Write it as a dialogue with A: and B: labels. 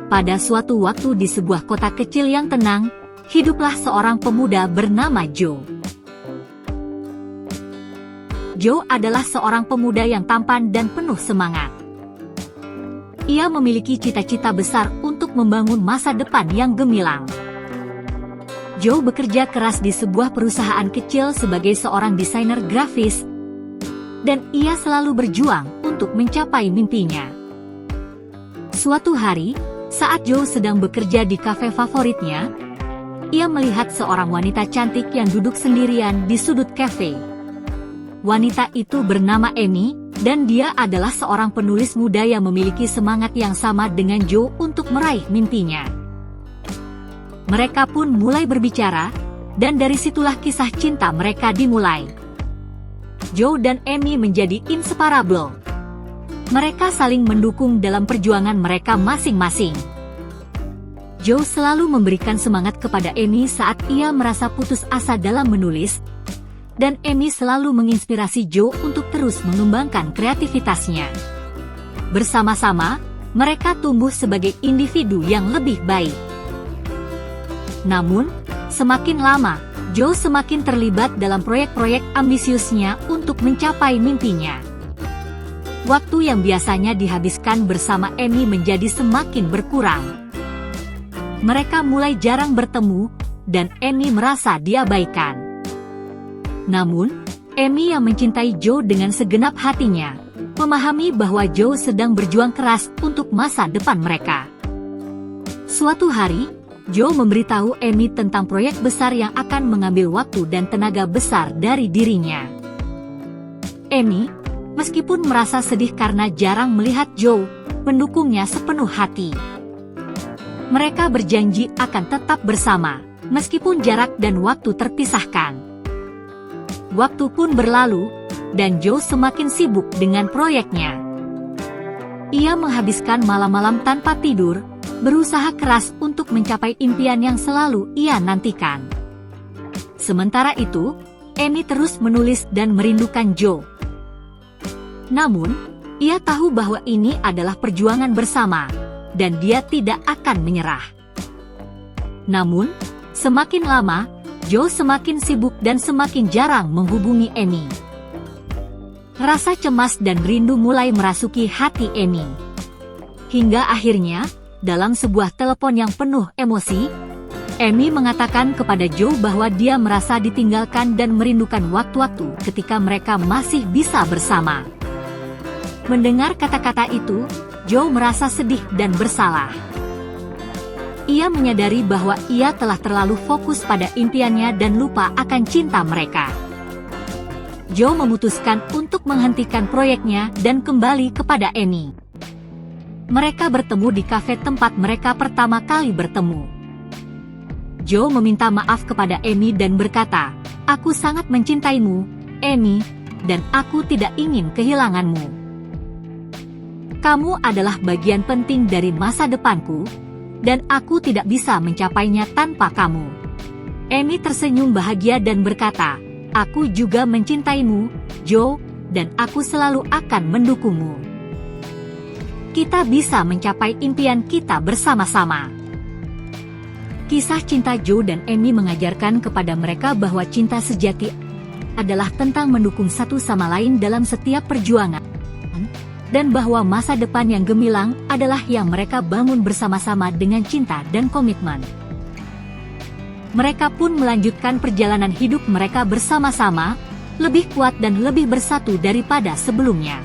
A: Pada suatu waktu di sebuah kota kecil yang tenang, hiduplah seorang pemuda bernama Joe. Joe adalah seorang pemuda yang tampan dan penuh semangat. Ia memiliki cita-cita besar untuk membangun masa depan yang gemilang. Joe bekerja keras di sebuah perusahaan kecil sebagai seorang desainer grafis, dan ia selalu berjuang untuk mencapai mimpinya. Suatu hari, saat Joe sedang bekerja di kafe favoritnya, ia melihat seorang wanita cantik yang duduk sendirian di sudut kafe. Wanita itu bernama Amy, dan dia adalah seorang penulis muda yang memiliki semangat yang sama dengan Joe untuk meraih mimpinya. Mereka pun mulai berbicara, dan dari situlah kisah cinta mereka dimulai. Joe dan Amy menjadi inseparable. Mereka saling mendukung dalam perjuangan mereka masing-masing. Joe selalu memberikan semangat kepada Amy saat ia merasa putus asa dalam menulis, dan Amy selalu menginspirasi Joe untuk terus mengembangkan kreativitasnya. Bersama-sama, mereka tumbuh sebagai individu yang lebih baik. Namun, semakin lama, Joe semakin terlibat dalam proyek-proyek ambisiusnya untuk mencapai mimpinya. Waktu yang biasanya dihabiskan bersama Amy menjadi semakin berkurang. Mereka mulai jarang bertemu, dan Amy merasa diabaikan. Namun, Amy yang mencintai Joe dengan segenap hatinya, memahami bahwa Joe sedang berjuang keras untuk masa depan mereka. Suatu hari, Joe memberitahu Amy tentang proyek besar yang akan mengambil waktu dan tenaga besar dari dirinya. Amy, meskipun merasa sedih karena jarang melihat Joe, mendukungnya sepenuh hati. Mereka berjanji akan tetap bersama, meskipun jarak dan waktu terpisahkan. Waktu pun berlalu, dan Joe semakin sibuk dengan proyeknya. Ia menghabiskan malam-malam tanpa tidur, berusaha keras untuk mencapai impian yang selalu ia nantikan. Sementara itu, Amy terus menulis dan merindukan Joe. Namun, ia tahu bahwa ini adalah perjuangan bersama, dan dia tidak akan menyerah. Namun, semakin lama, Joe semakin sibuk dan semakin jarang menghubungi Amy. Rasa cemas dan rindu mulai merasuki hati Amy. Hingga akhirnya, dalam sebuah telepon yang penuh emosi, Amy mengatakan kepada Joe bahwa dia merasa ditinggalkan dan merindukan waktu-waktu ketika mereka masih bisa bersama. Mendengar kata-kata itu, Joe merasa sedih dan bersalah. Ia menyadari bahwa ia telah terlalu fokus pada impiannya dan lupa akan cinta mereka. Joe memutuskan untuk menghentikan proyeknya dan kembali kepada Amy. Mereka bertemu di kafe tempat mereka pertama kali bertemu. Joe meminta maaf kepada Amy dan berkata, "Aku sangat mencintaimu, Amy, dan aku tidak ingin kehilanganmu. Kamu adalah bagian penting dari masa depanku, dan aku tidak bisa mencapainya tanpa kamu." Amy tersenyum bahagia dan berkata, "Aku juga mencintaimu, Joe, dan aku selalu akan mendukungmu. Kita bisa mencapai impian kita bersama-sama." Kisah cinta Joe dan Amy mengajarkan kepada mereka bahwa cinta sejati adalah tentang mendukung satu sama lain dalam setiap perjuangan, dan bahwa masa depan yang gemilang adalah yang mereka bangun bersama-sama dengan cinta dan komitmen. Mereka pun melanjutkan perjalanan hidup mereka bersama-sama, lebih kuat dan lebih bersatu daripada sebelumnya.